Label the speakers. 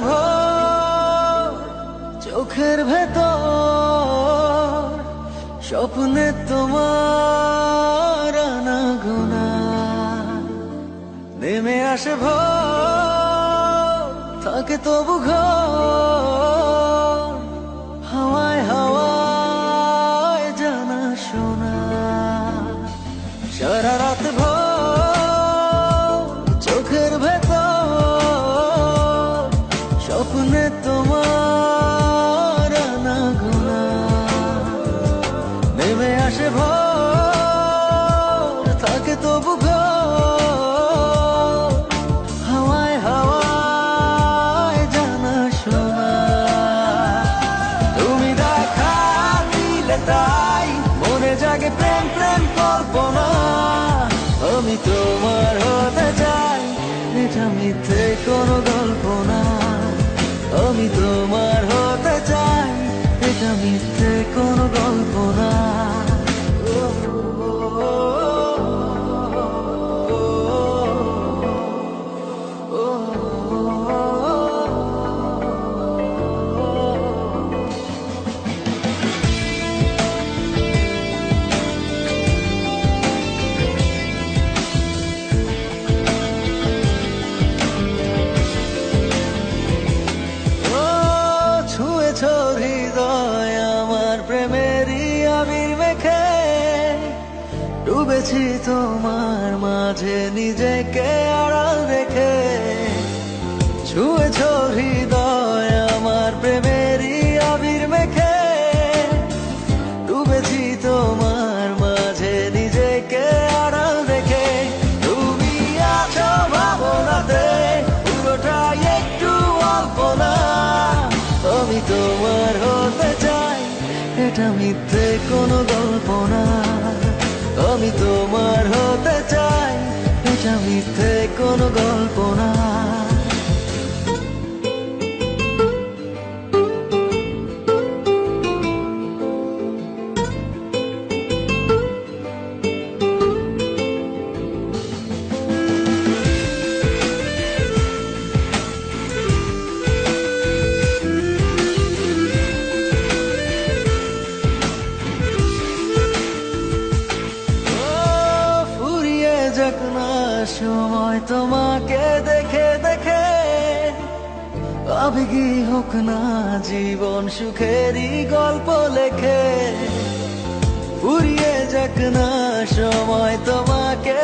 Speaker 1: ভোর চোখের ভেতর স্বপ্নে তোমার আনাগোনা নেমে আসে ভোর থাকে তবু ঘর হাওয়ায় হাওয়ায় জানা শোনা সারা রাত ভোর চোখের ভেতর স্বপ্নে তোমার আনাগোনা নেমে আসে ভোর থাকে তবু ঘর হাওয়ায় হাওয়ায় জানা শোনা তুমি দেখা দিলে তাই মনে জাগে প্রেম প্রেম কল্পনা আমি তোমার হতে চাই এটা মিথ্যে কোনো গল্প না আমি তোমার হতে চাই এটা মিথ্যে কোনো গল্প না হৃদয় আমার প্রেমেরই আবির মেখে ডুবেছি তোমার মাঝে নিজেকে আড়াল রেখে ছুঁয়েছ হৃদয় আমার প্রেমেরই আবির মেখে ডুবেছি তোমার মাঝে নিজেকে আড়াল রেখে তুমি আছো ভাবনাতে পুরোটাই একটু অল্প না আমি তোমার হতে চাই এটা মিথ্যে কোনো গল্প না আমি তোমার হতে চাই এটা মিথ্যে কোনো গল্প না যাক না সময় তোমাকে দেখে দেখে আবেগী হোক না জীবন সুখেরই গল্প লেখে ফুরিয়ে যাক না সময় তোমাকে